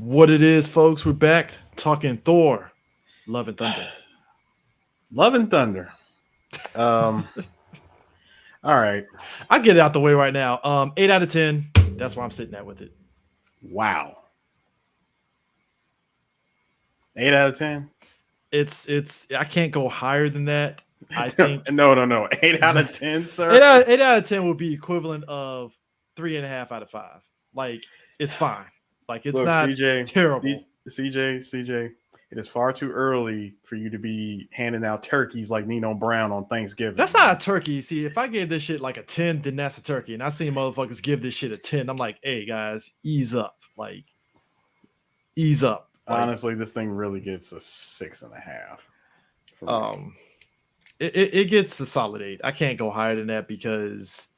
What it is, folks, we're back talking Thor, Love and Thunder. Love and Thunder. Um, all right. I get it out the way right now. 8 out of 10. That's where I'm sitting at with it. Wow. 8 out of 10. It's I can't go higher than that. I think No. 8 out of 10, eight sir. out, 8 out of 10 would be equivalent of 3.5 out of 5. Like it's fine. Like it's Look, not terrible. CJ. It is far too early for you to be handing out turkeys like Nino Brown on Thanksgiving, That's not a man. turkey. See, if I gave this shit like a 10, then that's a turkey. And I seen motherfuckers give this shit a 10. I'm like, hey guys, ease up. Like, ease up. Like, Honestly, this thing really gets a 6.5 for me. um, it gets a solid 8. I can't go higher than that because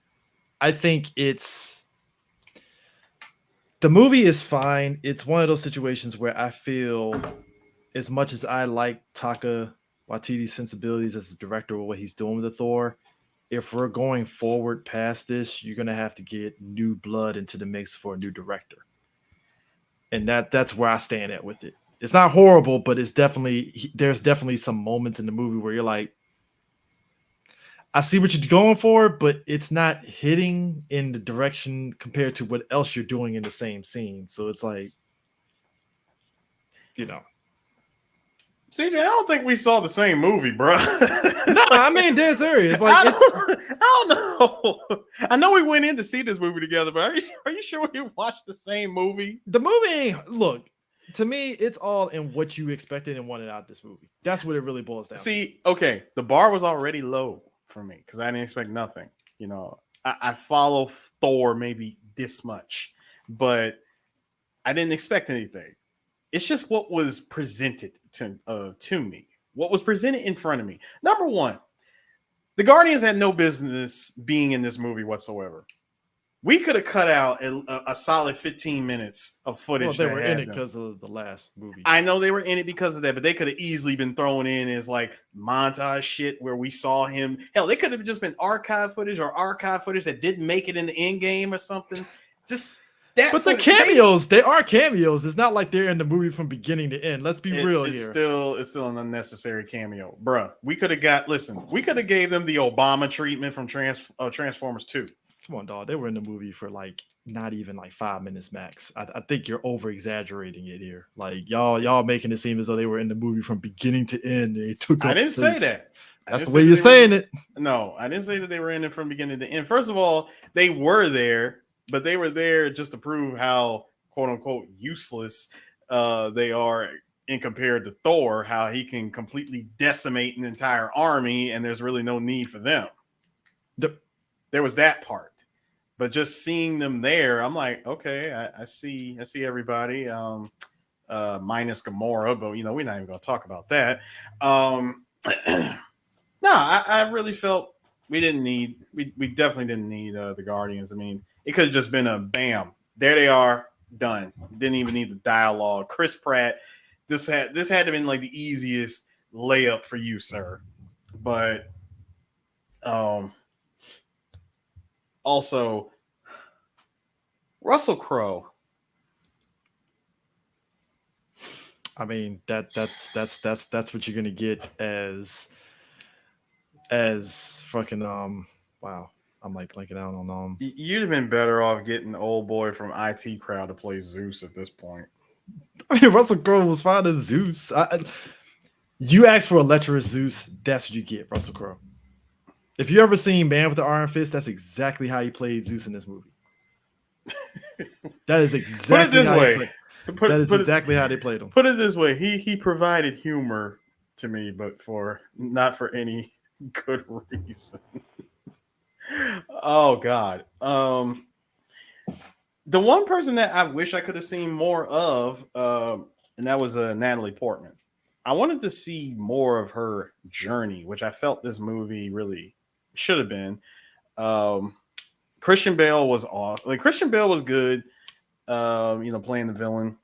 I think the movie is fine. It's one of those situations where I feel as much as I like Taka Waititi's sensibilities as a director or what he's doing with the Thor, if we're going forward past this, you're gonna have to get new blood into the mix for a new director. And that's where I stand at with it. It's not horrible, but there's definitely some moments in the movie where you're like, I see what you're going for, but it's not hitting in the direction compared to what else you're doing in the same scene. So it's like, you know. CJ, I don't think we saw the same movie, bro. No, I Like, mean dead serious. Like I it's don't know. I know we went in to see this movie together, but are you sure we watched the same movie? the movie. Look, to me, it's all in what you expected and wanted out of this movie. That's what it really boils down to. See, okay, the bar was already low for me because I didn't expect nothing. I follow Thor maybe this much, but I didn't expect anything. It's just what was presented to me. What was presented in front of me. Number one, the Guardians had no business being in this movie whatsoever. We could have cut out a solid 15 minutes of Well, footage they that were in had it them. because of the last movie. I know they were in it because of that, but they could have easily been thrown in as like montage shit where we saw him. Hell, they could have just been archive footage that didn't make it in the end game or something. Just that But the footage. They cameos, they are cameos. It's not like they're in the movie from beginning to end. Let's be real it's here. still an unnecessary cameo, bruh. We could have gave them the Obama treatment from Transformers 2. Come on, dog. They were in the movie for like not even like 5 minutes max. I think you're over exaggerating it here. Like y'all making it seem as though they were in the movie from beginning to end. And they took I up didn't say space. that. I That's didn't the say way that you're they were. saying it. No, I didn't say that they were in it from beginning to end. First of all, they were there, but they were there just to prove how quote unquote useless they are in compared to Thor, how he can completely decimate an entire army and there's really no need for them. The- There was that part. But just seeing them there, I'm like, okay, I see everybody. Minus Gamora, but we're not even gonna talk about that. No, I really felt we definitely didn't need the Guardians. I mean, it could have just been a bam, there they are, done. Didn't even need the dialogue. Chris Pratt, this had to been like the easiest layup for you, sir. But um, also Russell Crowe. I mean that's what you're gonna get as fucking wow. I'm like blanking out on You'd have been better off getting the old boy from IT Crowd to play Zeus at this point. I mean Russell Crowe was fine as Zeus. You asked for a lecherous Zeus, that's what you get, Russell Crowe. If you ever seen Man with the Iron Fist, that's exactly how he played Zeus in this movie. That is Put it exactly this how he way. played. That Put is put it exactly how they played him. put it this way. He provided humor to me, but for not for any good reason. Oh God. The one person that I wish I could have seen more of, and that was Natalie Portman. I wanted to see more of her journey, which I felt this movie really should have been. Um, Christian Bale was awesome. Like Christian Bale was good, playing the villain.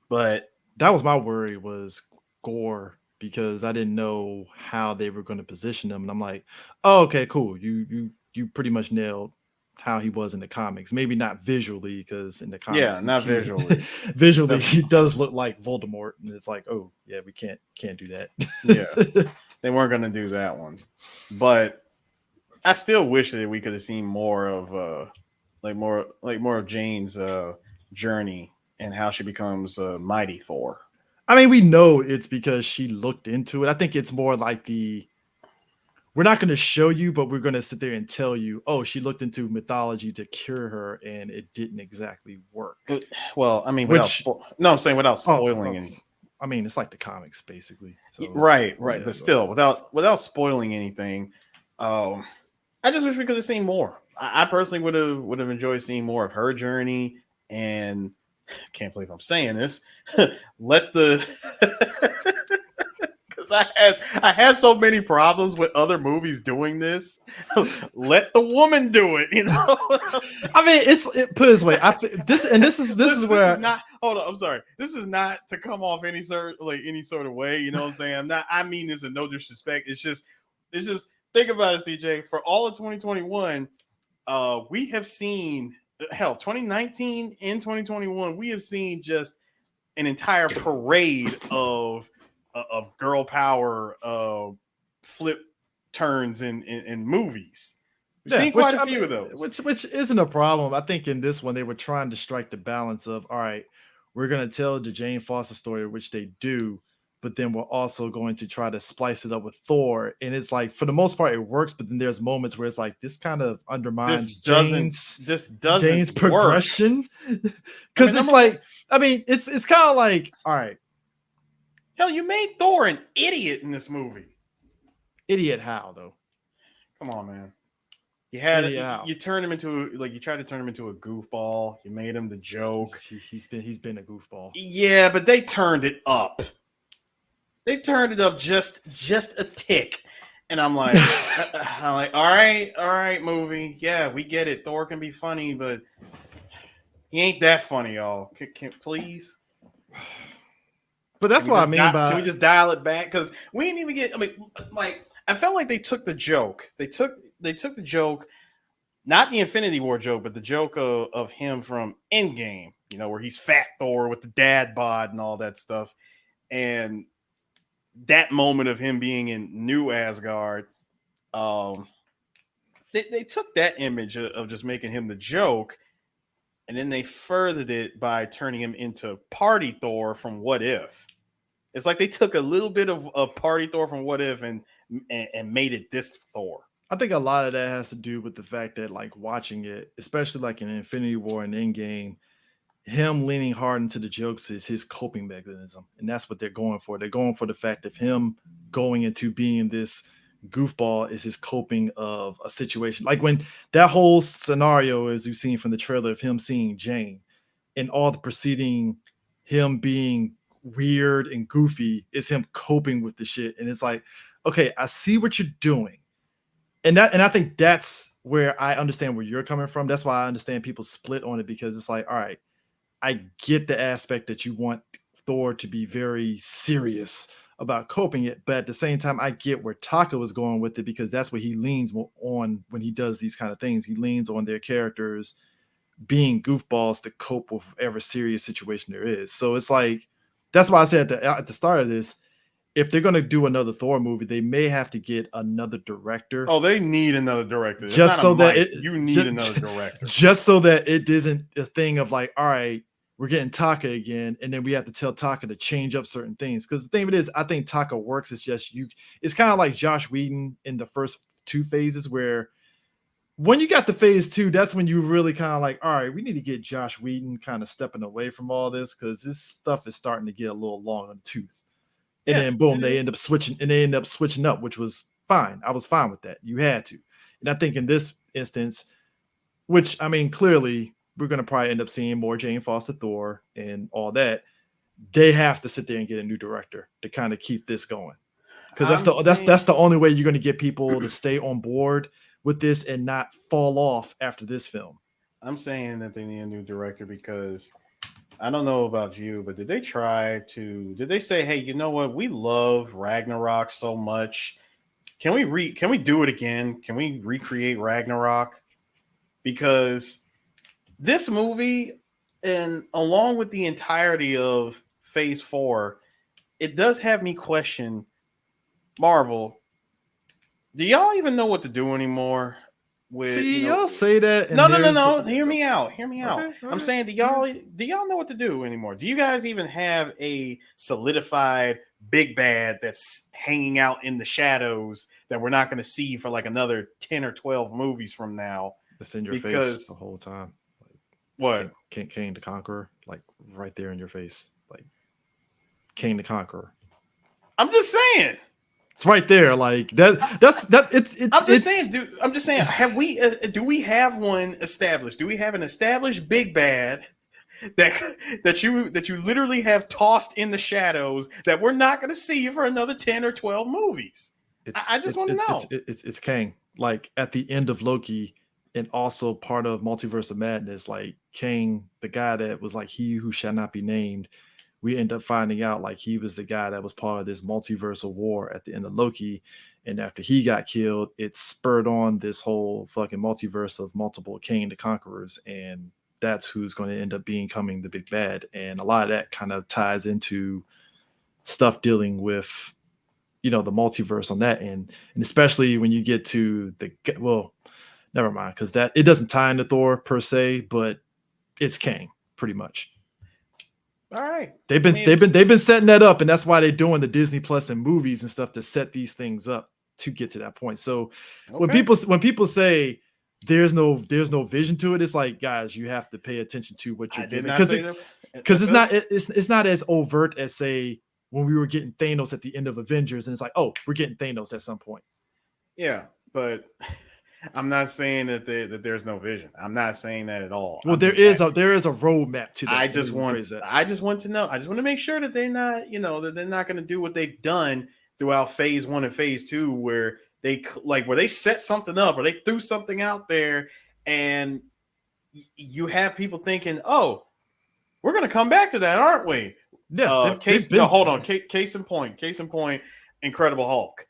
But That was my worry was Gore because I didn't know how they were going to position him, and I'm like, oh, okay, cool. You pretty much nailed how he was in the comics. Maybe not visually, because in the Yeah, comics not visually. visually he Definitely. does look like Voldemort, and it's like, oh yeah, we can't do Yeah, that. they weren't gonna do that one, but I still wish that we could have seen more of more of Jane's journey and how she becomes mighty Thor. I mean, we know it's because she looked into it. I think it's more like we're not going to show you, but we're going to sit there and tell you, oh, she looked into mythology to cure her, and it didn't exactly work. Uh, Well, I mean, Which, no, I'm saying without oh, spoiling oh, anything. I mean, it's like the comics basically. So it's Right, right, yeah, but but still, without spoiling anything, um, I just wish we could have seen more. I personally would have enjoyed seeing more of her journey, and can't believe I'm saying this. Let the because I had so many problems with other movies doing this. Let the woman do it, you know. I mean, put it this way. This is Listen, this is where not. Hold on, I'm sorry. This is not to come off any sort of way. You know what I'm saying? I'm not. I mean this in no disrespect. It's just think about it, CJ. For all of 2021, we have seen hell 2019 and 2021. We have seen just an entire parade of girl power flip turns in movies. We've yeah, seen quite a few of those. which isn't a problem. I think in this one they were trying to strike the balance of, all right, we're gonna tell the Jane Foster story, which they do, but then we're also going to try to splice it up with Thor. And it's like for the most part it works, but then there's moments where it's like this kind of This undermines doesn't this Jane's doesn't work. progression. I Because mean, it's number one, like, I mean, it's kind of like, all right, hell, you made Thor an idiot in this movie. idiot how though? Come on, man. Idiot how? You turned him into you tried to turn him into a goofball. You made him the joke. He's been a goofball. Yeah, but they turned it up. They turned it up just a tick, and I'm like, all right, movie. Yeah, we get it. Thor can be funny, but he ain't that funny, y'all. Please? But that's what I mean Can we by just dial it back? Because we didn't even get. I mean, like I felt like they took the joke. They took the joke, not the Infinity War joke, but the joke of him from Endgame. You know, where he's Fat Thor with the dad bod and all that stuff, and that moment of him being in New Asgard. Um, they took that image of just making him the joke, and then they furthered it by turning him into Party Thor from What If. It's like they took a little bit of Party Thor from What If and made it this Thor. I think a lot of that has to do with the fact that like watching it, especially like in Infinity War and Endgame, him leaning hard into the jokes is his coping mechanism, and that's what they're going for. They're going for the fact of him going into being this goofball is his coping of a situation. Like when that whole scenario, as you've seen from the trailer of him seeing Jane, and all the preceding him being weird and goofy is him coping with the shit, and it's like, okay, I see what you're doing, and I think that's where I understand where you're coming from. That's why I understand people split on it, because it's like, all right, I get the aspect that you want Thor to be very serious about coping it, but at the same time, I get where Taka was going with it, because that's what he leans on when he does these kind of things. He leans on their characters being goofballs to cope with whatever serious situation there is. So it's like that's why I said at the start of this, if they're going to do another Thor movie, they may have to get another director, Oh, they need another director. It's just not a so that mic. it You need another director. just so that it isn't a thing of like, all right, we're getting Taka again, and then we have to tell Taka to change up certain things. Because the thing of it is, I think Taka works. It's just you. It's kind of like Josh Whedon in the first two phases, where when you got the phase two, that's when you really kind of like, all right, we need to get Josh Whedon kind of stepping away from all this, because this stuff is starting to get a little long on the tooth. And Yeah, then boom, it is. they end up switching up, which was fine. I was fine with that. You had to. And I think in this instance, which I mean, clearly we're gonna probably end up seeing more Jane Foster Thor and all that. They have to sit there and get a new director to kind of keep this going. Because I'm that's saying the only way you're gonna get people to stay on board with this and not fall off after this film. I'm saying that they need a new director because I don't know about you, but did they say, hey, you know what? We love Ragnarok so much. Can we do it again? Can we recreate Ragnarok? because this movie, and along with the entirety of Phase 4, it does have me question Marvel. Do y'all even know what to do anymore? With See, y'all say that, no, and no, no, there's no. Hear me out. Hear me out. okay, I'm okay. saying, do y'all know what to do anymore? Do you guys even have a solidified big bad that's hanging out in the shadows that we're not going to see for like another 10 or 12 movies from now? It's in your face the Because whole time. Like what? King the Conqueror, like right there in your face, like King the Conqueror. I'm just saying. It's right there, like that. That's that. I'm just It's saying, dude. I'm just saying. Have we? Do we have one established? Do we have an established big bad that that you literally have tossed in the shadows that we're not going to see for another 10 or 12 movies? I just want to know. it's Kang. Like at the end of Loki, and also part of Multiverse of Madness, like Kang, the guy that was like he who shall not be named. We end up finding out like he was the guy that was part of this multiversal war at the end of Loki. And after he got killed, it spurred on this whole fucking multiverse of multiple Kang the Conquerors. And that's who's going to end up becoming the big bad. And a lot of that kind of ties into stuff dealing with, the multiverse on that end. And especially when you get to well, never mind, because that it doesn't tie into Thor per se, but it's Kang pretty much. All right. They've I been mean, they've been they've been setting that up, and that's why they're doing the Disney Plus and movies and stuff to set these things up to get to that point. So when okay. people say there's no vision to it, it's like, guys, you have to pay attention to what you're I did giving, not because say that. I it's feel not you. it's not as overt as, say, when we were getting Thanos at the end of Avengers, and it's like, oh, we're getting Thanos at some point. Yeah, but I'm not saying that there's no vision. I'm not saying that at all. Well, there is a roadmap to that. Let me rephrase that. I just want to know. I just want to make sure that they're not, that they're not going to do what they've done throughout Phase 1 and Phase 2, where where they set something up or they threw something out there, and you have people thinking, "Oh, we're going to come back to that, aren't we?" Yeah, they've Case no, been. hold on. Case in point. Case in point. Incredible Hulk.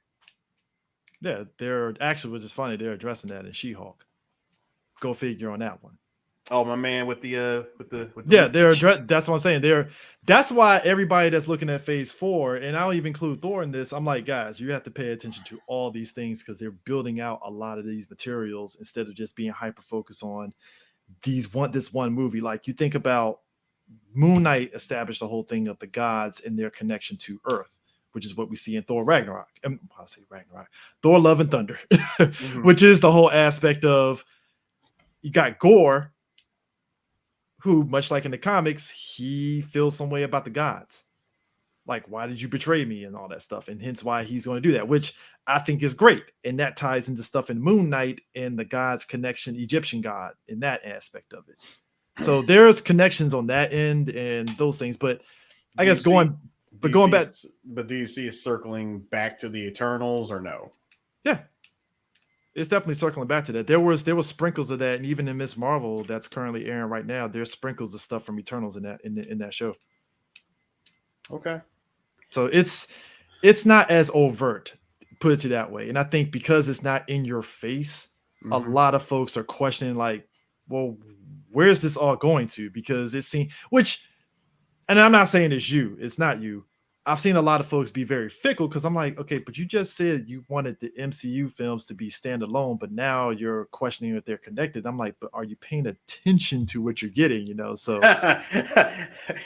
Yeah, they're actually, which is funny, they're addressing that in She-Hulk. Go figure on that one. Oh, my man with the Yeah, leech. that's what I'm saying. That's why everybody that's looking at Phase 4, and I don't even include Thor in this, I'm like, guys, you have to pay attention to all these things, because they're building out a lot of these materials instead of just being hyper focused on this one movie. Like, you think about Moon Knight established the whole thing of the gods and their connection to Earth, which is what we see in Thor Ragnarok. I'll say Ragnarok, Thor Love and Thunder, Mm-hmm. which is the whole aspect of, you got Gore, who, much like in the comics, he feels some way about the gods. Like, why did you betray me and all that stuff? And hence why he's going to do that, which I think is great. And that ties into stuff in Moon Knight and the gods connection, Egyptian god, in that aspect of it. So there's connections on that end and those things. But I Do you guess see? going back, But do you see it circling back to the Eternals or no? yeah, it's definitely circling back to that. There was sprinkles of that, and even in Miss Marvel that's currently airing right now, there's sprinkles of stuff from Eternals in that show. Okay. So it's not as overt, put it to that way. And I think because it's not in your face, a Mm-hmm. lot of folks are questioning, like, well, where's this all going to? Because it seems, which, and I'm not saying it's not you. I've seen a lot of folks be very fickle, because I'm like, okay, but you just said you wanted the MCU films to be standalone, but now you're questioning if they're connected. I'm like, but are you paying attention to what you're getting? So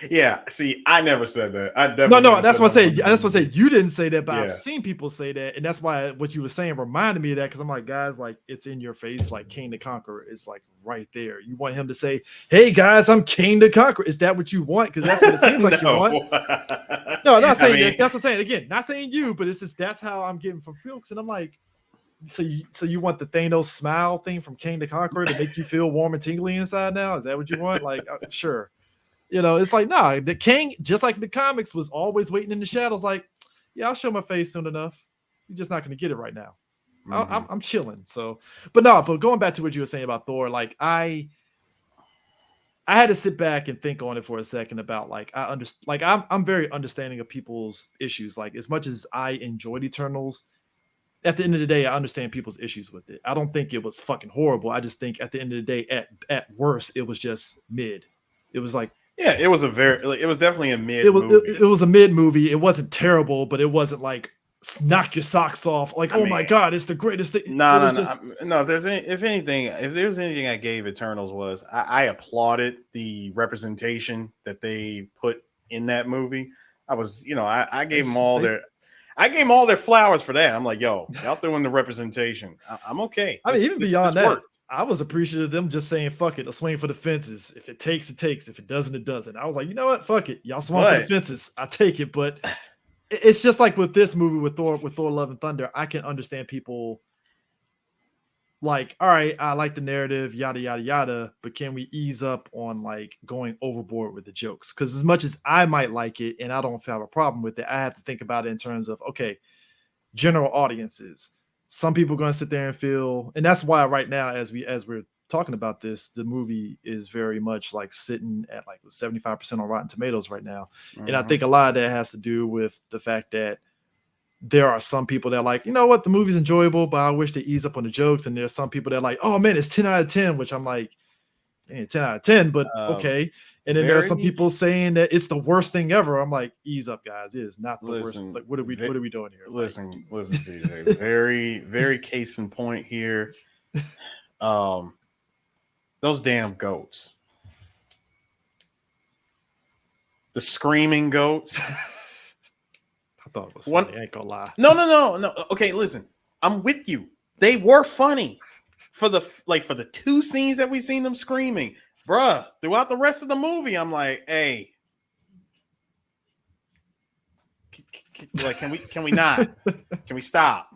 Yeah. See, I never said that. I no, definitely no, never that's said what I none of say. them That's what I say. movies. You didn't say that, but I've Yeah. seen people say that, and that's why what you were saying reminded me of that. Because I'm like, guys, like, it's in your face. Like, King the Conqueror is like right there. You want him to say, "Hey guys, I'm King the Conqueror." Is that what you want? Because that's what it seems like you want. No. No, I'm not I saying that. mean, That's what I'm saying. Again, not saying you, but it's just that's how I'm getting from folks, and I'm like, so you want the Thanos smile thing from King the Conqueror to make you feel warm and tingly inside now? Is that what you want? Like, sure. It's like, nah, the king, just like the comics, was always waiting in the shadows. Like, yeah, I'll show my face soon enough. You're just not going to get it right now. mhm. I'm chilling. So, but going back to what you were saying about Thor, like, I had to sit back and think on it for a second about, like, I understand, like, I'm very understanding of people's issues. Like, as much as I enjoyed Eternals, at the end of the day, I understand people's issues with it. I don't think it was fucking horrible. I just think at the end of the day, at worst, it was just mid. It was like Yeah, it was a very like, it was definitely a it mid was movie. it was a mid movie. It wasn't terrible, but it wasn't like knock your socks off. Like, I oh my mean, god, it's the greatest thing. no, It no, was no, just no. If there was anything I gave Eternals was I applauded the representation that they put in that movie. I was, I gave them all they, I gave them all their flowers for that. I'm like, yo, y'all threw in the representation. I'm okay. I mean, even This beyond that, worked. I was appreciative of them just saying, fuck it, a swing for the fences. If it takes, it takes. If it doesn't, it doesn't. I was like, you know what? Fuck it. Y'all swung for the But fences. I take it. But it's just like with this movie with Thor Love and Thunder, I can understand people like, all right, I like the narrative, yada yada yada, but can we ease up on like going overboard with the jokes? Because as much as I might like it and I don't have a problem with it, I have to think about it in terms of okay, general audiences. Some people are going to sit there and feel, and that's why right now, as we're talking about this, the movie is very much like sitting at like 75% on Rotten Tomatoes right now. And I think a lot of that has to do with the fact that there are some people that are like, you know what, the movie's enjoyable, but I wish they ease up on the jokes. And there's some people that are like, oh man, it's 10 out of 10, which I'm like, 10 out of 10, but okay. And then there are some very people saying that it's the worst thing ever. I'm like, ease up, guys. It is not the worst. listen. Like, what are we doing here? Listen, CJ. Very, very case in point here. Those damn goats. The screaming goats. I thought it was funny. I ain't gonna lie. No. Okay, listen. I'm with you. They were funny for the two scenes that we seen them screaming, bruh. Throughout the rest of the movie, I'm like, hey, like, can we not? Can we stop?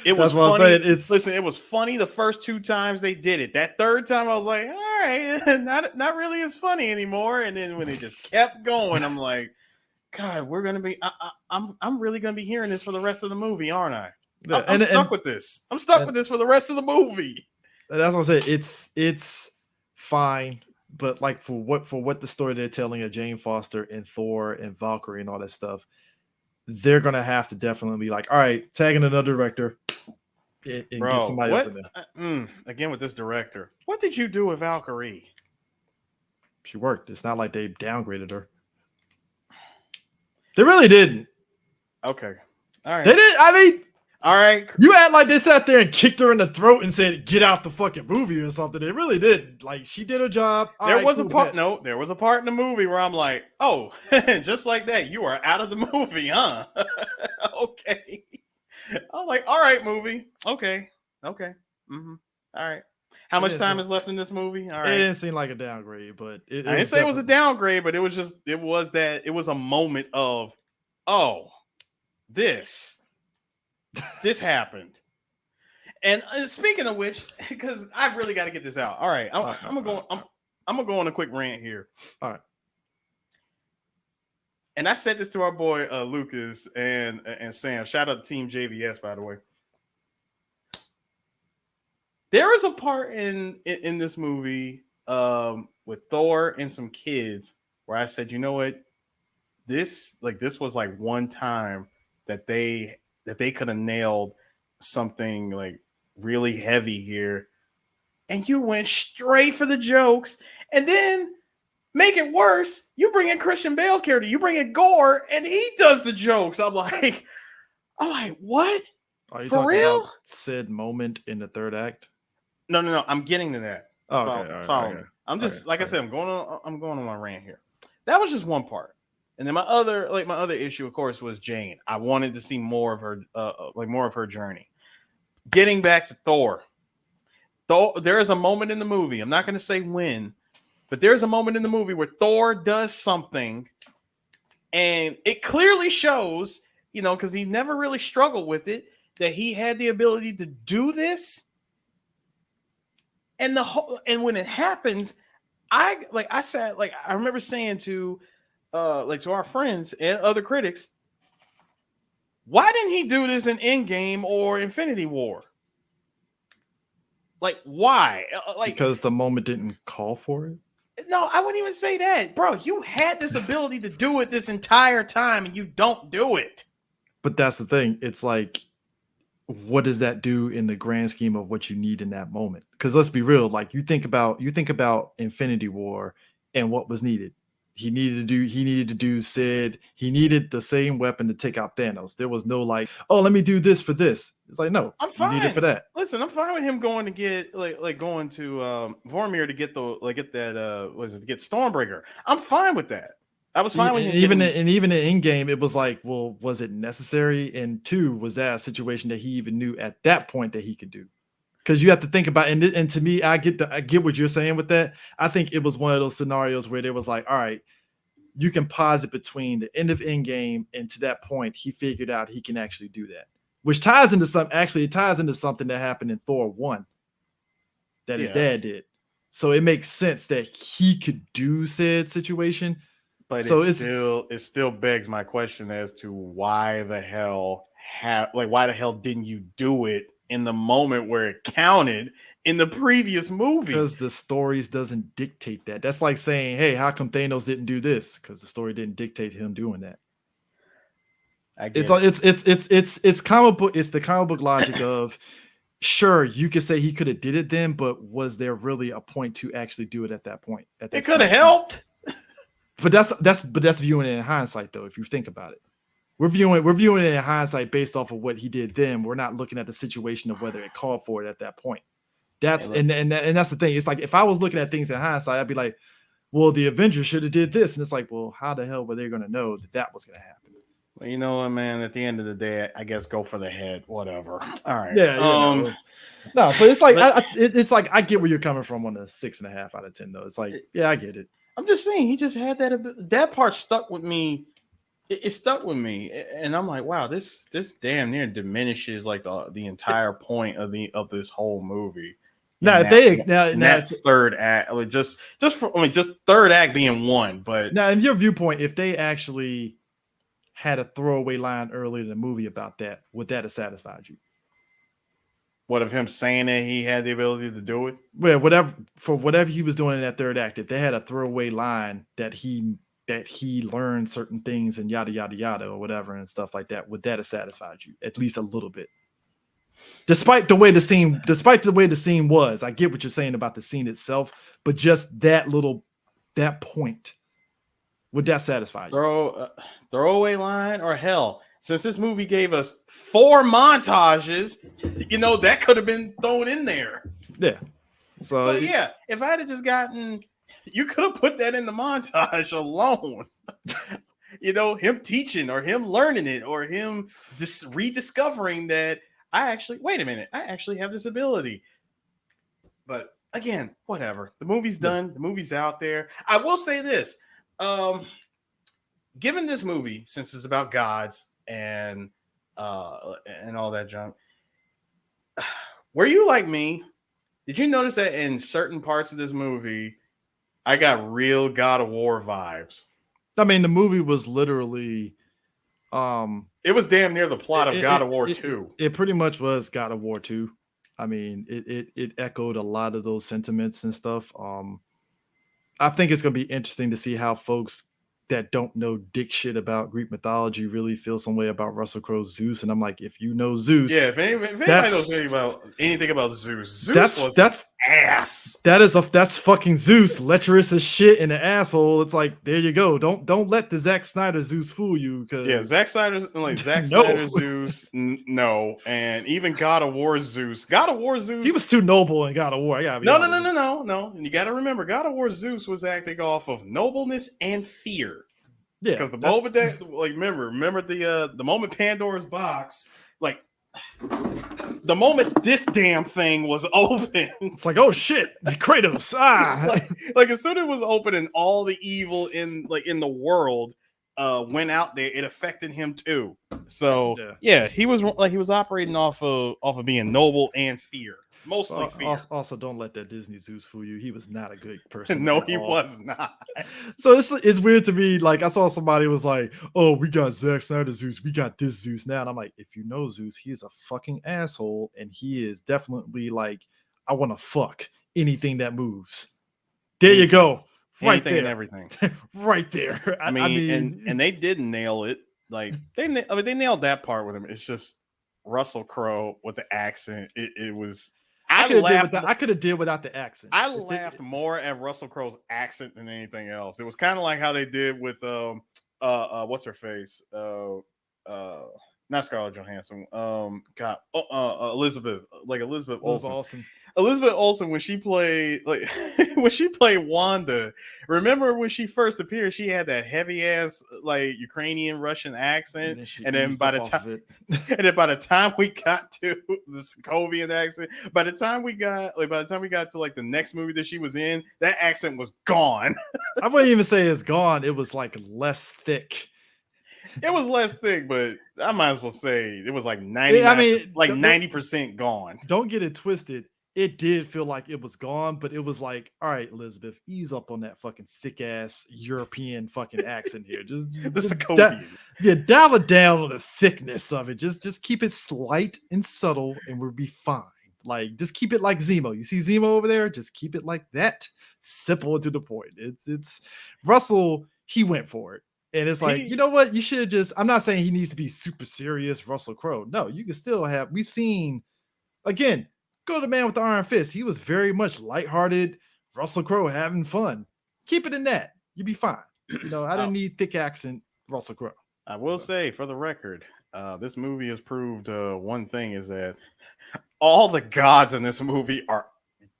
It was That's what funny. I'm saying. Listen, it was funny the first two times they did it. That third time, I was like, all right, not really as funny anymore. And then when it just kept going, I'm like, God, we're gonna be. I'm really gonna be hearing this for the rest of the movie, aren't I? Yeah, I'm stuck with this. I'm stuck with this for the rest of the movie. That's what I'm saying. It's fine, but like for what the story they're telling of Jane Foster and Thor and Valkyrie and all that stuff, they're gonna have to definitely be like, all right, tagging another director and get somebody else in there. Again with this director, what did you do with Valkyrie? She worked. It's not like they downgraded her. They really didn't. Okay, all right. They did. I mean, all right. You act like they sat there and kicked her in the throat and said, "Get out the fucking movie" or something. They really didn't. Like she did her job. There was a part in the movie where I'm like, oh, just like that, you are out of the movie, huh? Okay. I'm like, all right, movie. Okay. Mm-hmm. All right. How much time is left in this movie? All right. It didn't seem like a downgrade, but I didn't say it was a downgrade, but it was a moment of, oh, this happened. And speaking of which, because I really got to get this out. All right, I'm gonna go on a quick rant here. All right. And I said this to our boy Lucas and Sam. Shout out to Team JVS, by the way. There is a part in this movie with Thor and some kids where I said, you know what, this was like one time that they could have nailed something like really heavy here, and you went straight for the jokes, and then make it worse. You bring in Christian Bale's character, you bring in Gore, and he does the jokes. I'm like, what? Are you for talking real? about said moment in the third act? No. I'm getting to that. Oh, okay. Follow me. I'm just I said, I'm going on my rant here. That was just one part. And then my other issue, of course, was Jane. I wanted to see more of her journey. Getting back to Thor. There is a moment in the movie. I'm not going to say when, but there's a moment in the movie where Thor does something, and it clearly shows, because he never really struggled with it, that he had the ability to do this. And when it happens, I remember saying to our friends and other critics, why didn't he do this in Endgame or Infinity War? Like, why? Because the moment didn't call for it? No, I wouldn't even say that. Bro, you had this ability to do it this entire time and you don't do it. But that's the thing. It's like what does that do in the grand scheme of what you need in that moment? Because let's be real, like you think about Infinity War and what was needed. He needed to do Sid. He needed the same weapon to take out Thanos. There was no like, oh, let me do this for this. It's like, no, I'm you need it fine. for that. Listen, I'm fine with him going to get going to Vormir to get get that was it to get Stormbreaker. I'm fine with that. I was fine with him getting. And even in game, it was like, well, was it necessary? And two, was that a situation that he even knew at that point that he could do? Because you have to think about, and to me, I get what you're saying with that. I think it was one of those scenarios where there was like, all right, you can pause it between the end of Endgame and to that point, he figured out he can actually do that, which ties into some. Actually, it ties into something that happened in Thor 1 that his dad Yes, did. So it makes sense that he could do said situation. but So it's it still begs my question as to why the hell why the hell didn't you do it in the moment where it counted in the previous movie? because the stories doesn't dictate that. That's like saying, hey, how come Thanos didn't do this? Because the story didn't dictate him doing that. I It's get it. it's comic book. It's the comic book logic of sure you could say he could have did it then, but was there really a point to actually do it at that point? At It that could point have in time. helped. But that's viewing it in hindsight though. If you think about it, we're viewing it in hindsight based off of what he did then. We're not looking at the situation of whether it called for it at that point. Hey, That's look, and that's the thing. It's like if I was looking at things in hindsight, I'd be like, well, the Avengers should have did this, and it's like, well, how the hell were they going to know that that was going to happen? you know what, man? At the end of the day, I guess go for the head. Whatever. All right. Yeah, no, but it's like But it's like I get where you're coming from on the 6.5 out of 10 though. It's like, yeah, I get it. I'm just saying, he just had that part stuck with me. It stuck with me, and I'm like, wow, this damn near diminishes like the entire point of this whole movie Now in if they in that third act. Like just third act being one, but now in your viewpoint, if they actually had a throwaway line earlier in the movie about that, would that have satisfied you? what of him saying that he had the ability to do it? Well, whatever he was doing in that third act, if they had a throwaway line that he learned certain things and yada yada yada or whatever and stuff like that, would that have satisfied you at least a little bit? Despite the way the scene was, I get what you're saying about the scene itself, but just that point, would that satisfy you? Throwaway line or hell? Since this movie gave us 4 montages, that could have been thrown in there. Yeah. So yeah, if I had just gotten, you could have put that in the montage alone. Him teaching or him learning it or him rediscovering that wait a minute, I actually have this ability. But again, whatever. The movie's done. The movie's out there. I will say this. Given this movie, since it's about gods and all that junk, were you like me? Did you notice that in certain parts of this movie, I got real God of War vibes? I mean, the movie was literally it was damn near the plot of God of War 2. It pretty much was God of War 2. I mean, it echoed a lot of those sentiments and stuff. I think it's gonna be interesting to see how folks that don't know dick shit about Greek mythology really feel some way about Russell Crowe's Zeus. And I'm like, if you know Zeus, yeah, if anybody knows anything about Zeus, Zeus was that's ass. That's fucking Zeus, lecherous as shit and an asshole. It's like, there you go. Don't let the Zack Snyder Zeus fool you. Yeah, Zack Snyder's Snyder Zeus, no, and even God of War Zeus. He was too noble in God of War. I gotta be no. And you got to remember, God of War Zeus was acting off of nobleness and fear. Yeah, because the moment that, remember the moment Pandora's box, like the moment this damn thing was open, it's like, oh shit, Kratos, like as soon as it was open and all the evil in the world went out there, it affected him too. So yeah, he was operating off of being noble and fear. Mostly fear. Also, don't let that Disney Zeus fool you. He was not a good person. No, he was not. So it's weird to me. Like, I saw somebody was like, "Oh, we got Zack Snyder Zeus. We got this Zeus now." And I'm like, if you know Zeus, he is a fucking asshole, and he is definitely like, I want to fuck anything that moves. There you go. Right anything there. And everything. Right there. I mean, and they did nail it. Like they nailed that part with him. It's just Russell Crowe with the accent. It was. I I could have did with laughed. that. I could have did without the accent. I laughed more at Russell Crowe's accent than anything else. It was kind of like how they did with what's her face uh not Scarlett Johansson, God, Elizabeth, like Elizabeth Elizabeth Olsen. Olsen. Elizabeth Olsen, when she played like when she played Wanda, remember when she first appeared, she had that heavy ass like Ukrainian Russian And accent, then she and then eased by up the off time of it. and then by the time we got to the Sokovian accent, by the time we got to like the next movie that she was in, that accent was gone. I wouldn't even say it's gone. It was like less thick. It was less thick, but I might as well say it was like I 99, mean, like 90% gone. don't get it twisted. It did feel like it was gone, but it was like, all right, Elizabeth, ease up on that fucking thick ass European fucking accent here. The Sokovian. Yeah, dial it down on the thickness of it. Just keep it slight and subtle, and we'll be fine. Like, just keep it like Zemo. You see Zemo over there? Just keep it like that. Simple and to the point. It's Russell. He went for it. And it's like, you He know what? You should just. I'm not saying he needs to be super serious, Russell Crowe. No, you can still have. We've seen again. Go to the Man with the Iron Fist. He was very much lighthearted. Russell Crowe having fun. Keep it in that. You'd be fine. You know, I uh, didn't need thick accent Russell Crowe. I will So. say for the record, this movie has proved one thing is that all the gods in this movie are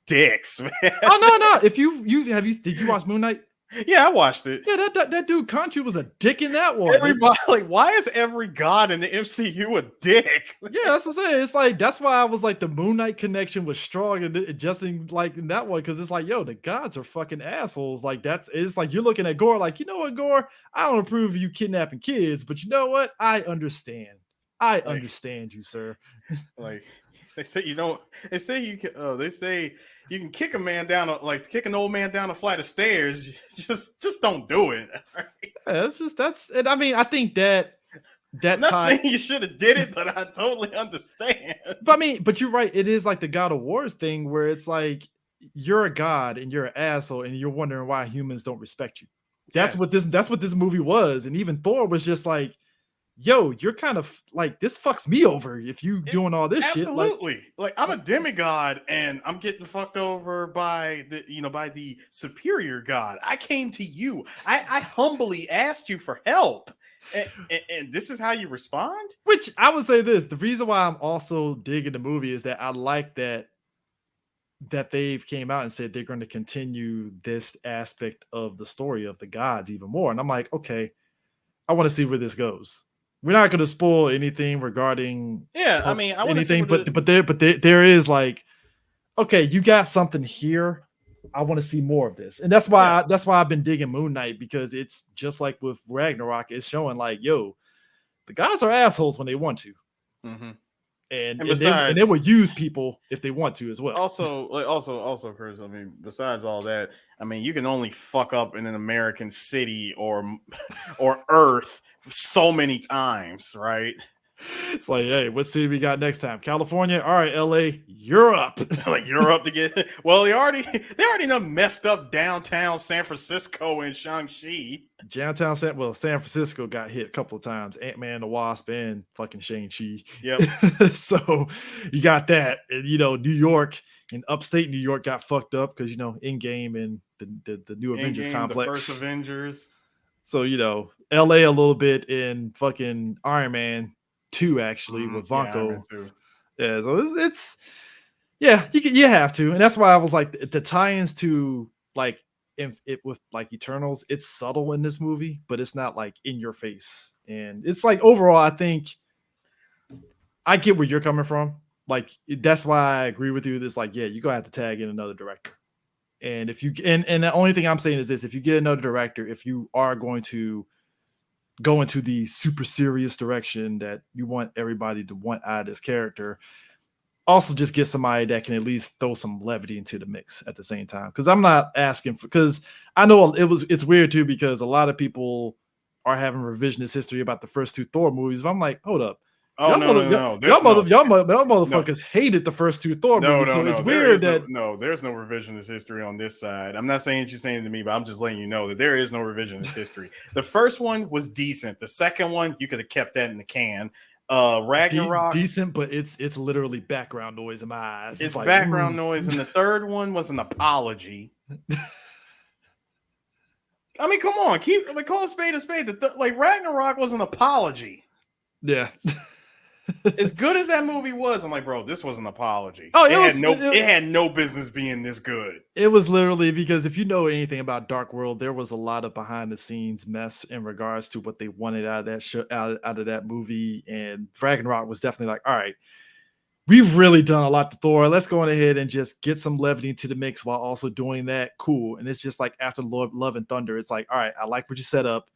dicks, man. Oh no. If you did you watch Moon Knight? Yeah, I watched it. Yeah, that dude Conchu was a dick in that one. Everybody, like, why is every god in the MCU a dick? Yeah, that's what I'm saying. It's like that's why I was like the Moon Knight connection was strong and just in like in that one because it's like yo the gods are fucking assholes. Like it's like you're looking at Gore like you know what Gore I don't approve of you kidnapping kids, but you know what I understand. I Like, understand you, sir. like they say, you know, they say you can. They say you can kick a man down, like kick an old man down a flight of stairs. Just don't do it. Right? Yeah, that's and I mean I think that I'm that not time. saying you should have did it, but I totally understand. But I mean, but you're right. It is like the God of War thing where it's like you're a god and you're an asshole and you're wondering why humans don't respect you. Yes, That's what this movie was. And even Thor was just like, yo, you're kind of like this fucks me over if you it, doing all this shit. absolutely. Like I'm a demigod and I'm getting fucked over by the superior god. I came to you. I humbly asked you for help, and this is how you respond. Which I would say this. The reason why I'm also digging the movie is that I like that they've came out and said they're going to continue this aspect of the story of the gods even more. And I'm like, okay, I want to see where this goes. We're not going to spoil anything regarding Yeah, I mean, I want to see anything, what the but there is like, okay, you got something here. I want to see more of this, and yeah. that's why I've been digging Moon Knight because it's just like with Ragnarok, it's showing like, yo, the guys are assholes when they want to, Mm-hmm. and And they besides, will use people if they want to as well. also, Chris. I mean, besides all that, I mean, you can only fuck up in an American city or Earth so many times, right? It's like, hey, what city we got next time? California. All right, LA, you're up. Like Europe to get well, they already done messed up downtown San Francisco and Shang-Chi. Downtown San Francisco got hit a couple of times. Ant-Man, the Wasp, and fucking Shang-Chi. Yep. So you got that. And you know, New York and upstate New York got fucked up because you know, in-game and the new Avengers Endgame, the first complex. Avengers. So, you know, LA a little bit in fucking Iron Man 2, actually, with Yeah, Iron Man Vanko. 2. Yeah, so it's yeah, you have to, and that's why I was like the tie-ins to like if it with like Eternals, it's subtle in this movie, but it's not like in your face, and it's like overall, I think I get where you're coming from. Like that's why I agree with you. This like yeah, you gonna have to tag in another director, and if you and the only thing I'm saying is this: if you get another director, if you are going to go into the super serious direction that you want everybody to want out of this character, also just get somebody that can at least throw some levity into the mix at the same time. Because I'm not asking for because I know it's weird too because a lot of people are having revisionist history about the first two Thor movies. But I'm like, hold up. Oh no, no, no, there, no, Y'all no, motherfuckers hated the first two Thor no, movies. no, So it's no. There weird is that there's no revisionist history on this side. I'm not saying you're saying to me, but I'm just letting you know that there is no revisionist history. The first one was decent. The second one, you could have kept that in the can. Ragnarok, Decent, but it's literally background noise in my eyes. It's it's like, background noise, and the third one was an apology. I mean, come on, keep like call a spade a spade. Like Ragnarok was an apology. yeah. As good as that movie was, I'm like, bro, this was an apology. Oh, It had no business being this good. it was literally because if you know anything about Dark World, there was a lot of behind the scenes mess in regards to what they wanted out of that show, out of that movie. And Ragnarok was definitely like, all right, we've really done a lot to Thor. Let's go on ahead and just get some levity into the mix while also doing that. Cool. And it's just like after Love and Thunder, it's like, all right, I like what you set up.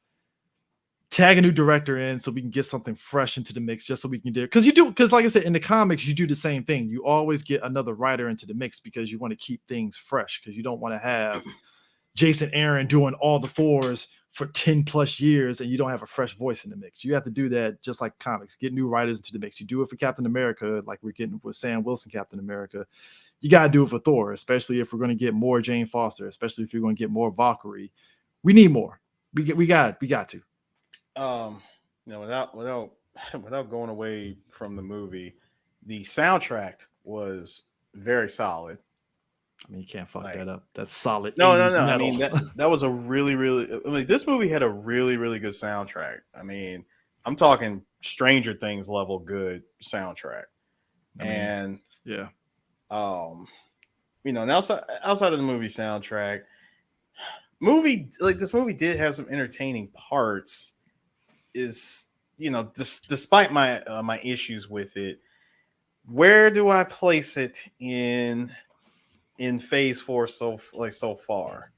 Tag a new director in so we can get something fresh into the mix just so we can do it. Because like I said, in the comics, you do the same thing. You always get another writer into the mix because you want to keep things fresh because you don't want to have Jason Aaron doing all the Thors for 10 plus years and you don't have a fresh voice in the mix. You have to do that just like comics. Get new writers into the mix. You do it for Captain America, like we're getting with Sam Wilson, Captain America. You got to do it for Thor, especially if we're going to get more Jane Foster, especially if you're going to get more Valkyrie. We need more. We got to. Without going away from the movie, the soundtrack was very solid. I mean, you can't fuck Like, that up. That's solid no, 80s I metal. mean that was a really. I mean, this movie had a really good soundtrack. I mean, I'm talking Stranger Things level good soundtrack, I mean, and yeah. and outside of the movie soundtrack, this movie did have some entertaining parts. Is despite my issues with it, where do I place it in phase 4 so far?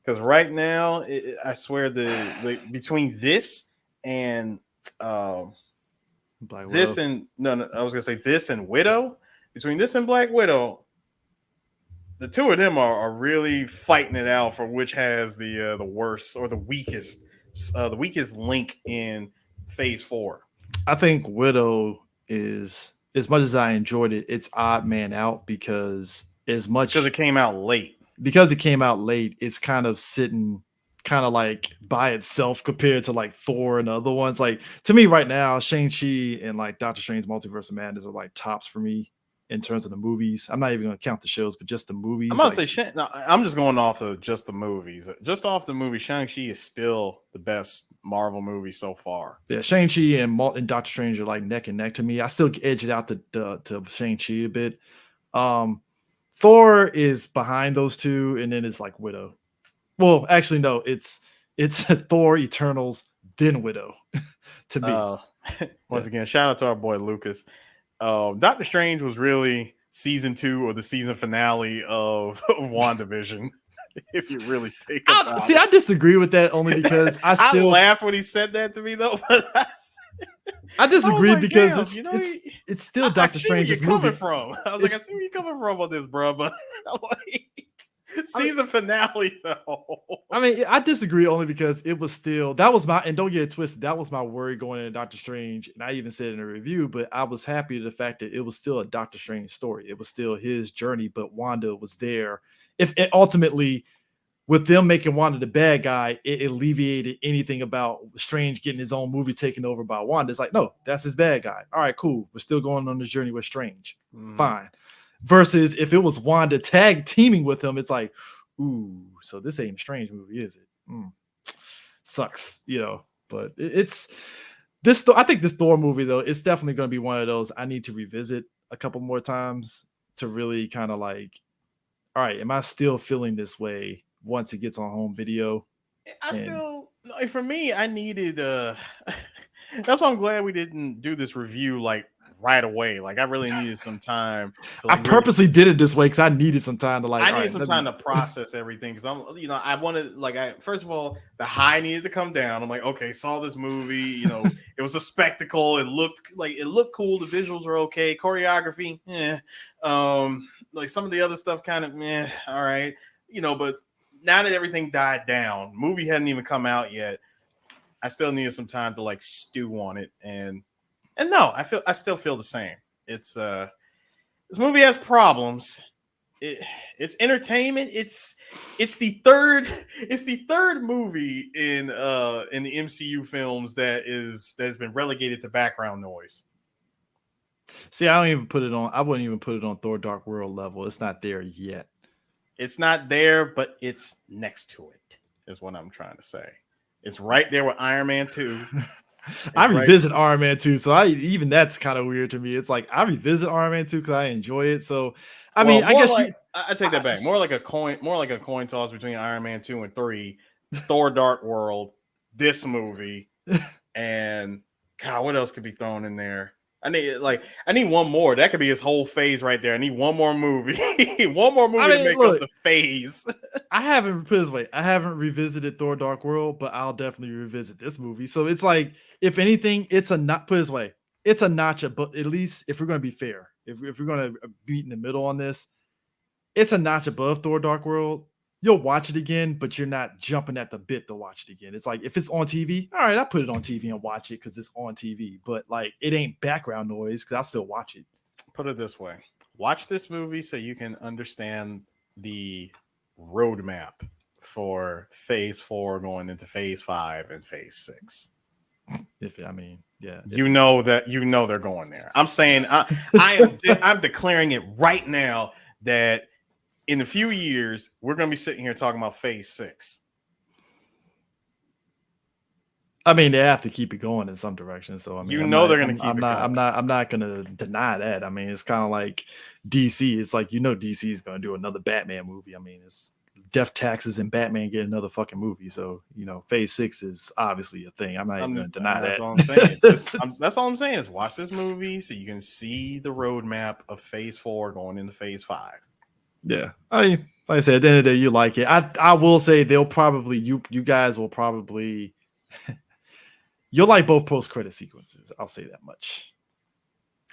Because right now I swear between this and Black this Widow. and no, I was gonna say this and Widow. Between this and Black Widow, the two of them are really fighting it out for which has the worst or the weakest link in phase 4. I think Widow is, as much as I enjoyed it, it's odd man out because Because it came out late. it came out late, it's kind of sitting kind of like by itself compared to like Thor and other ones. Like to me right now, Shang-Chi and like Doctor Strange Multiverse of Madness are like tops for me in terms of the movies. I'm not even gonna count the shows, but just the I'm movies. gonna Like say no, I'm just going off of just the movies. Just off the movie, Shang-Chi is still the best Marvel movie so far. yeah, Shang-Chi and Doctor Strange are like neck and neck to me. I still edge it out to Shang-Chi a bit. Thor is behind those two, and then it's like Widow. Well, actually, no, it's Thor, Eternals, then Widow to me. Uh, Yeah. once again, shout out to our boy Lucas. Doctor Strange was really season 2 or the season finale of WandaVision. If you really think about it, I disagree with that only because I laughed when he said that to me though. But I I was disagree like, because damn, it's still I Doctor see where you're Strange's coming movie. from. I was like, I see where you're coming from on this, bro. But I'm like, I mean, season finale though. I mean, I disagree only because it was still and don't get it twisted, that was my worry going into Doctor Strange, and I even said in a review, but I was happy with the fact that it was still a Doctor Strange story. It was still his journey, but Wanda was there. If it ultimately with them making Wanda the bad guy, it alleviated anything about Strange getting his own movie taken over by Wanda. It's like, no, that's his bad guy. All right, cool. We're still going on this journey with Strange. Mm-hmm. Fine. Versus if it was Wanda tag teaming with him, it's like, ooh, so this ain't a Strange movie, is it? Sucks, But it's this. I think this Thor movie though, it's definitely going to be one of those I need to revisit a couple more times to really kind of like, all right, am I still feeling this way once it gets on home video? And For me, I needed that's why I'm glad we didn't do this review like right away. Like I really needed some time to I like really purposely did it this way because I needed some time to like, I all needed right, some time to process everything because I wanted first of all the high needed to come down. I'm like, okay, saw this movie, it was a spectacle. It looked cool. The visuals were okay. Choreography, like some of the other stuff kind of all right, but now that everything died down, movie hadn't even come out yet. I still needed some time to like stew on it and no, I still feel the same. It's this movie has problems. It's entertainment. It's the third movie in the MCU films that's been relegated to background noise. See, I don't even put it on. I wouldn't even put it on Thor: Dark World level. It's not there yet. It's not there, but it's next to it, is what I'm trying to say. It's right there with Iron Man 2. I It's right. revisit Iron Man 2, so I even that's kind of weird to me. It's like I revisit Iron Man 2 because I enjoy it. So, I Well, mean, I more guess like you. I take that back. More like a coin toss between Iron Man 2 and 3, Thor Dark World, this movie, and God, what else could be thrown in there? I need one more. That could be his whole phase right there. I need one more movie. One more I movie to mean, make up look, the phase. I haven't put it this way. I haven't revisited Thor: Dark World, but I'll definitely revisit this movie. So it's like, if anything, it's a not put it this way. It's a notch, but at least if we're going to be fair, if we're going to beat in the middle on this, it's a notch above Thor: Dark World. You'll watch it again, but you're not jumping at the bit to watch it again. It's like if it's on TV, all right, I put it on TV and watch it because it's on TV. But like, it ain't background noise because I still watch it. Put it this way: watch this movie so you can understand the roadmap for Phase 4 going into Phase 5 and Phase 6. If I mean, yeah, if You you know that they're going there. I'm saying I'm declaring it right now that in a few years we're going to be sitting here talking about Phase 6. I mean, they have to keep it going in some direction. So I mean, You know they're going to keep I'm it not, going. I'm not gonna deny that. I mean, it's kind of like DC. It's like DC is gonna do another Batman movie. I mean, it's death taxes and Batman get another fucking movie. So Phase 6 is obviously a thing. I'm not even gonna And deny that's that. all I'm saying. That's all I'm saying is watch this movie so you can see the roadmap of Phase 4 going into Phase 5. Yeah, like I said, at the end of the day, you like it. I will say they'll probably you guys will probably you'll like both post credit sequences. I'll say that much.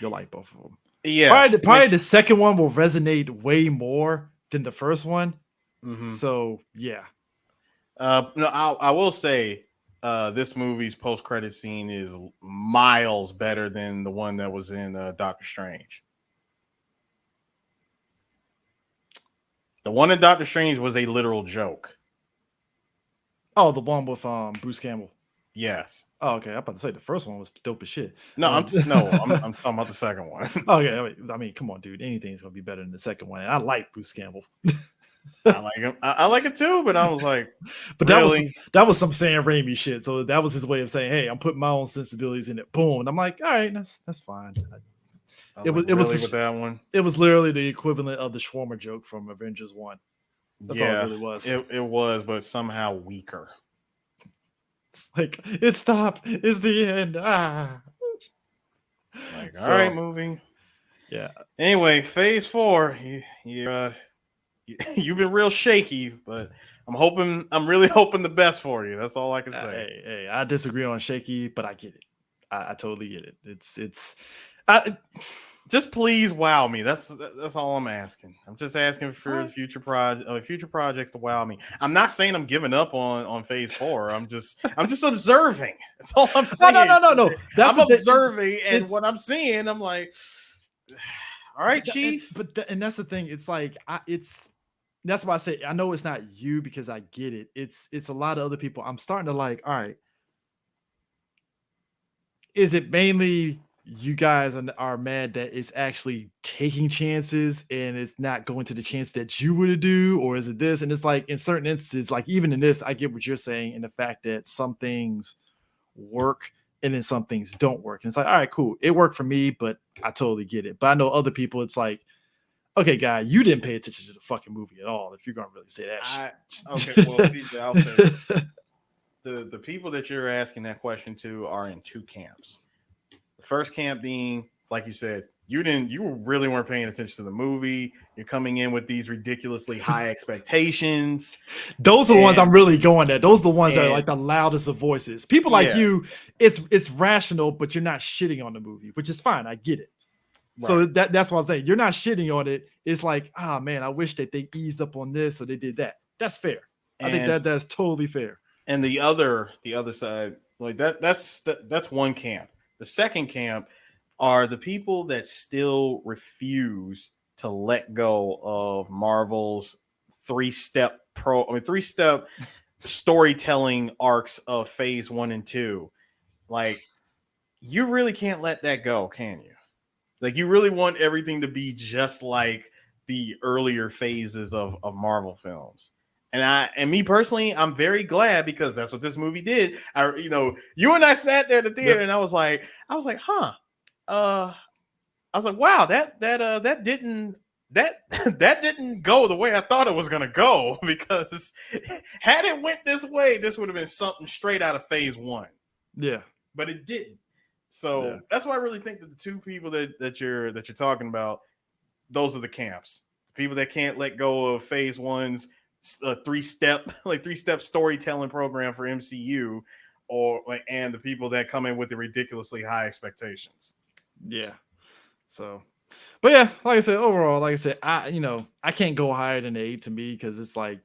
You'll like both of them. Yeah, Probably the second one will resonate way more than the first one. mm-hmm. So yeah. No, I will say this movie's post credit scene is miles better than the one that was in Doctor Strange. The one in Doctor Strange was a literal joke. Oh, the one with Bruce Campbell. Yes. Oh, okay. I'm about to say the first one was dope as shit. No, I'm talking about the second one. Okay. I mean, come on, dude. Anything's gonna be better than the second one. And I like Bruce Campbell. I like him. I like it too, but I was like, But really? that was some Sam Raimi shit. So that was his way of saying, "Hey, I'm putting my own sensibilities in it." Boom. And I'm like, all right, that's fine. I was like, really with that one? It was literally the equivalent of the shawarma joke from Avengers 1. That's all it Yeah, really was. it was, but somehow weaker. It's like it stopped. It's the end. Ah. Like, all right, So movie. yeah. Anyway, Phase 4. You've been real shaky, but I'm really hoping the best for you. That's all I can say. Hey, I disagree on shaky, but I get it. I totally get it. I, Just please wow me. That's all I'm asking. I'm just asking for future projects to wow me. I'm not saying I'm giving up on Phase 4. I'm just observing. That's all I'm saying. no. That's I'm the thing. observing, and It's what I'm seeing, I'm like, all right, Chief. and that's the thing. It's like that's why I say I know it's not you because I get it. It's a lot of other people. I'm starting to like. All right, is it mainly you guys are mad that it's actually taking chances and it's not going to the chance that you would do, or is it this? And it's like in certain instances, like even in this, I get what you're saying, and the fact that some things work and then some things don't work. And it's like, all right, cool, it worked for me, but I totally get it. But I know other people, it's like, okay, guy, you didn't pay attention to the fucking movie at all. If you're gonna really say that Okay, well, see, I'll say this: shit. the people that you're asking that question to are in two camps. The first camp being, like you said, you really weren't paying attention to the movie. You're coming in with these ridiculously high expectations, Those are the ones I'm and really going at. Those are the ones that are and like the loudest of voices. People like yeah, you, it's rational, but you're not shitting on the movie, which is fine. I get it. right. So that's what I'm saying. You're not shitting on it. It's like, ah, man, I wish that they eased up on this or they did that. That's fair. I think And that's totally fair. the other side, like that's one camp. The second camp are the people that still refuse to let go of Marvel's three step storytelling arcs of Phase 1 and 2. Like, you really can't let that go, can you? Like you really want everything to be just like the earlier phases of Marvel films. And me personally, I'm very glad because that's what this movie did. You and I sat there at the theater Yep. and I was like, huh. Uh I was like, wow, that didn't that that didn't go the way I thought it was gonna go because had it went this way, this would have been something straight out of phase one. Yeah. But it didn't. Yeah. So that's why I really think that the two people that you're talking about, those are the camps. The people that can't let go of phase one's three step storytelling program for MCU, and the people that come in with the ridiculously high expectations. Yeah. So, but yeah, like I said, overall, like I said, I can't go higher than 8 to me because it's like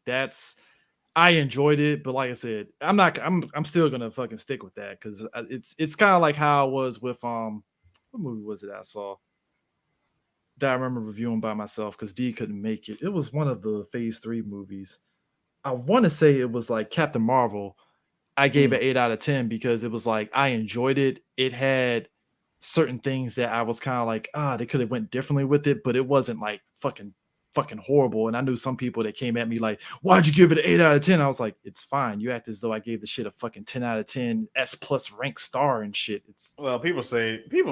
I enjoyed it, but like I said, I'm still gonna fucking stick with that because it's kind of like how I was with what movie was it I saw that I remember reviewing by myself because D couldn't make it. It was one of the Phase 3 movies. I want to say it was like Captain Marvel. I gave Mm. it 8 out of 10 because it was like I enjoyed it. It had certain things that I was kind of like, they could have went differently with it, but it wasn't like fucking horrible. And I knew some people that came at me like, why'd you give it an 8 out of 10? I was like, it's fine. You act as though I gave the shit a fucking 10 out of 10 S plus rank star and shit. It's Well, people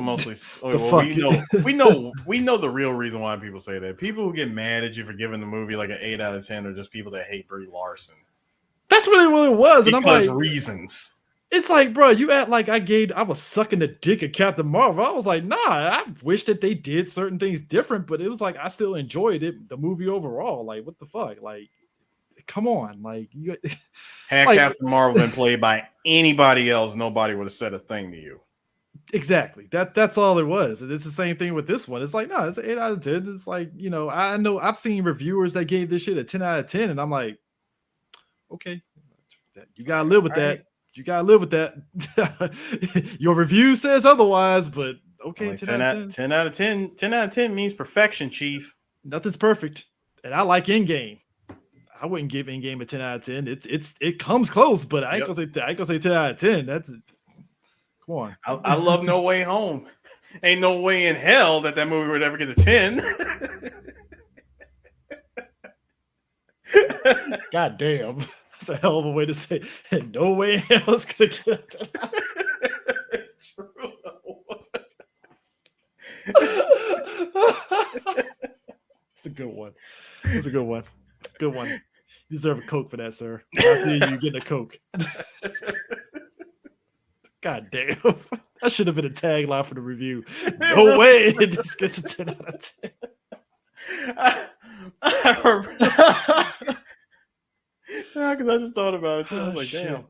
mostly. the Well, fuck. we know the real reason why people say that. People who get mad at you for giving the movie like an 8 out of 10 are just people that hate Brie Larson That's what it was. And I'm because like, reasons. it's like, bro, you act like I was sucking the dick of Captain Marvel. I was like, nah, I wish that they did certain things different, but it was like I still enjoyed it, the movie overall. Like, what the fuck? Like, come on. Like, you Had like Captain Marvel been played by anybody else, nobody would have said a thing to you. exactly. That's all it was. And it's the same thing with this one. It's like, no, it's an 8 out of 10. It's like, I know I've seen reviewers that gave this shit a 10 out of 10, and I'm like, okay, you gotta live with All right. that. You gotta live with that. Your review says otherwise, but okay, Like 10 out of 10. 10 out of 10. 10 out of 10 means perfection, Chief. Nothing's perfect. And I like in-game. I wouldn't give in-game a 10 out of 10. It comes close, but I ain't Yep. gonna say 10 out of 10. That's come on. I love No Way Home. Ain't no way in hell that movie would ever get a 10. God damn. That's a hell of a way to say it. No way else gonna get it. True. It's a good one. It's a good one. Good one. You deserve a Coke for that, sir. I see you getting a Coke. God damn. That should have been a tagline for the review. No way it just gets a 10 out of 10. Because I just thought about it too. I was like, shit. damn,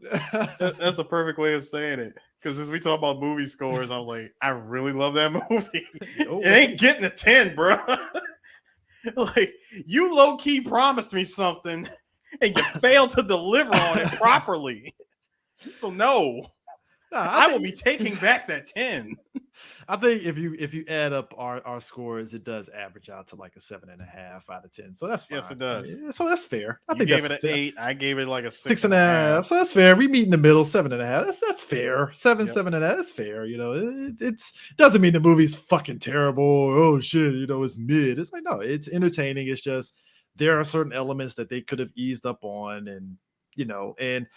that's a perfect way of saying it. Because as we talk about movie scores, I was like, I really love that movie. No It way. ain't getting a 10, bro. Like, you low key promised me something and you failed to deliver on it properly. So, no, I will be taking back that 10. I think if you add up our scores, it does average out to like a 7.5 out of 10. So that's fine. Yes, it does. I mean, so that's fair. I You think gave that's it an fair. 8. I gave it like a 6.5. So that's fair. We meet in the middle, 7.5. That's fair. Seven, Yep. 7.5. That's fair. It doesn't mean the movie's fucking terrible. Or, oh shit, it's mid. It's like, no, it's entertaining. It's just there are certain elements that they could have eased up on, and and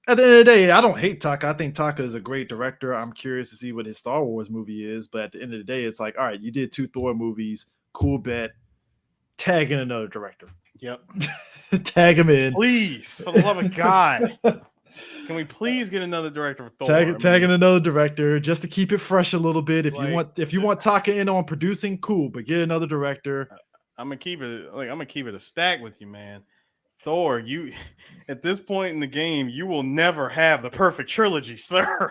at the end of the day, I don't hate Taka. I think Taka is a great director. I'm curious to see what his Star Wars movie is, but at the end of the day, it's like, all right, you did 2 Thor movies, cool bet. Tag in another director. Yep. Tag him in. Please, for the love of God. Can we please get another director for Thor? Tagging another director just to keep it fresh a little bit. If Like, you want Taka in on producing, cool, but get another director. I'm gonna keep it a stack with you, man. Thor, you at this point in the game, you will never have the perfect trilogy, sir.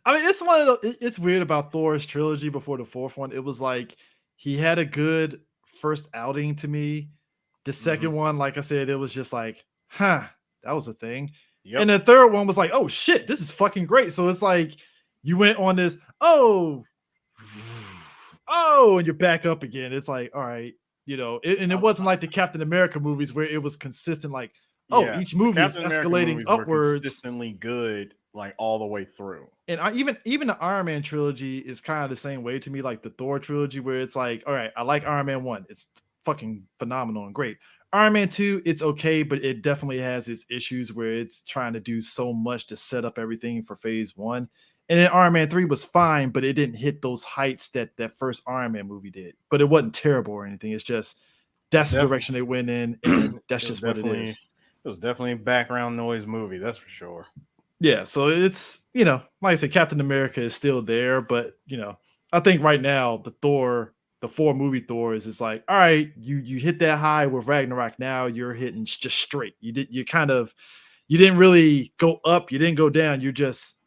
I mean, it's one of the, it's weird about Thor's trilogy before the fourth one. It was like he had a good first outing to me. The second one, like I said, it was just like, huh, that was a thing. Yep. And the third one was like, oh shit, this is fucking great. So it's like you went on this, oh, and you're back up again. It's like, all right, and it wasn't like the Captain America movies where it was consistent, like, each movie is escalating upwards. consistently good. like all the way through. And even the Iron Man trilogy is kind of the same way to me, like the Thor trilogy, where it's like, all right, I like Iron Man 1. It's fucking phenomenal and great. Iron Man 2, it's okay, but it definitely has its issues where it's trying to do so much to set up everything for phase 1. And then Iron Man 3 was fine, but it didn't hit those heights that that first Iron Man movie did. But it wasn't terrible or anything. It's just It's that's the definitely direction they went in, and that's it was just what it definitely is. it was definitely a background noise movie, that's for sure. Yeah, so it's, like I said, Captain America is still there, but I think right now the 4 movie Thors is like, all right, you hit that high with Ragnarok. Now you're hitting just straight. You didn't really go up, you didn't go down, you're just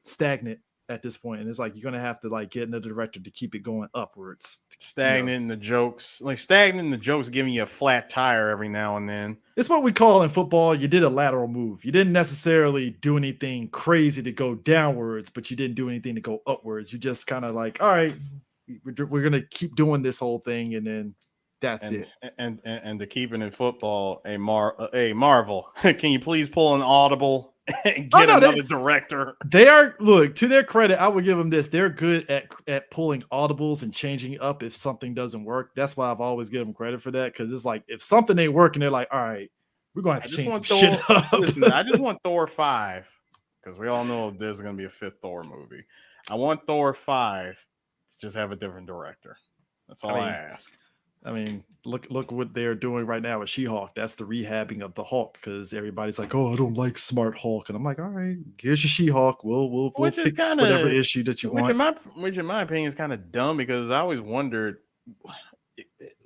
stagnant at this point. And it's like you're gonna have to like get another director to keep it going upwards. You know, Stagnant in the jokes, like stagnant in the jokes, giving you a flat tire every now and then. it's what we call in football, you did a lateral move. You didn't necessarily do anything crazy to go downwards, but you didn't do anything to go upwards. You just kind of like, all right, we're going to keep doing this whole thing. And then that's and it. and to keep it in football, a Marvel, can you please pull an audible and Oh, get no, another director? they are, look, to their credit, I would give them this. They're good at pulling audibles and changing up if something doesn't work. That's why I've always given them credit for that. Cause it's like, if something ain't working, they're like, all right, we're going to I have to just change some want shit Thor. up. Listen, I just want Thor 5 because we all know there's going to be a fifth Thor movie. I want Thor 5 to just have a different director. That's I all I mean, ask. look what they're doing right now with She-Hulk. That's the rehabbing of the Hulk because everybody's like, "Oh, I don't like Smart Hulk," and I'm like, "All right, here's your She-Hulk. We'll Which is fix kind whatever of, issue that you which want." in my opinion is kind of dumb because I always wondered,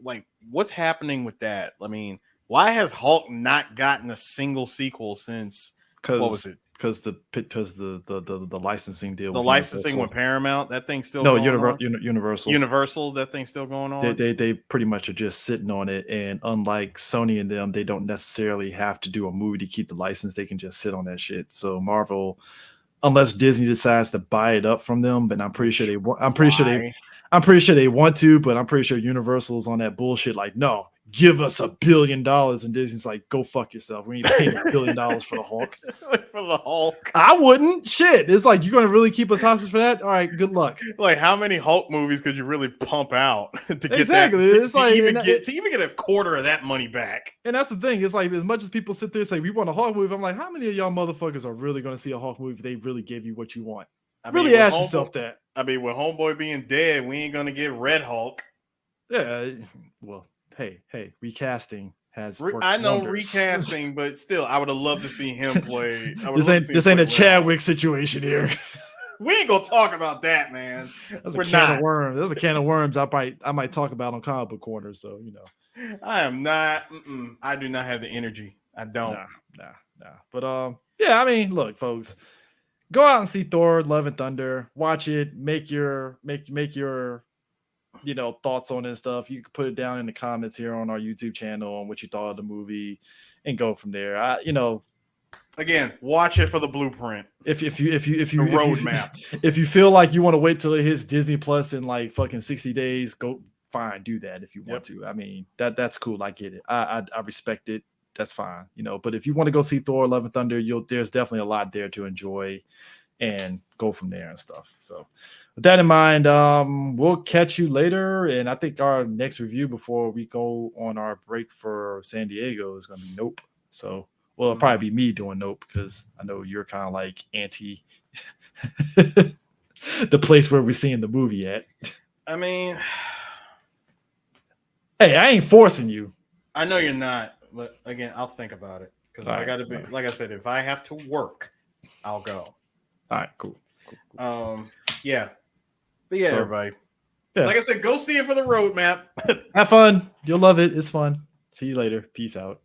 like, what's happening with that. I mean, why has Hulk not gotten a single sequel since, what was Because it? the licensing deal The with licensing with Universal. Paramount, that thing's still No, going on. Universal. Universal, that thing's still going They, on. they they pretty much are just sitting on it, and unlike Sony and them, they don't necessarily have to do a movie to keep the license. They can just sit on that shit. So Marvel, unless Disney decides to buy it up from them, but I'm pretty sure Which, they want. why? I'm pretty sure they want to, but I'm pretty sure Universal's on that bullshit. Like, no, give us $1 billion, and Disney's like, go fuck yourself. We ain't paying $1 billion for the Hulk. Like, for the Hulk. I wouldn't. Shit, it's like you're gonna really keep us hostage for that? All right, good luck. Like, how many Hulk movies could you really pump out to get that, Exactly. It's like, to even get a quarter of that money back? and that's the thing. It's like as much as people sit there and say we want a Hulk movie, I'm like, how many of y'all motherfuckers are really gonna see a Hulk movie if they really gave you what you want? I mean, Really with ask homeboy, yourself that. with homeboy being dead, we ain't gonna get Red Hulk. Yeah. Well, hey, recasting has worked I know wonders. recasting, but still, I would have loved to see him play. I would have this loved to ain't see him this ain't play a Red Hulk. Chadwick situation here. We ain't gonna talk about that, man. That's a We're can of not. worms. That's a can of worms. I might talk about on Comic Book Corner. So I am not. I do not have the energy. I don't. nah, nah, nah. But yeah. I mean, look, folks, go out and see Thor: Love and Thunder. Watch it. Make your thoughts on it and stuff. You can put it down in the comments here on our YouTube channel on what you thought of the movie, and go from there. Again, watch it for the blueprint, if you the roadmap. if you feel like you want to wait till it hits Disney Plus in like fucking 60 days, go fine, do that if you want Yep. to. I mean, that's cool. I get it. I respect it. That's fine. But if you want to go see Thor: Love and Thunder, there's definitely a lot there to enjoy and go from there and stuff. So with that in mind, we'll catch you later. And I think our next review before we go on our break for San Diego is going to be Nope. So, well, it'll probably be me doing Nope because I know you're kind of like anti the place where we're seeing the movie at. I mean, hey, I ain't forcing you. I know you're not, but again, I'll think about it because if I got to be, right. like I said, if I have to work, I'll go. All right, cool. Yeah, but yeah, So, everybody. yeah. Like I said, go see it for the roadmap. Have fun. You'll love it. It's fun. See you later. Peace out.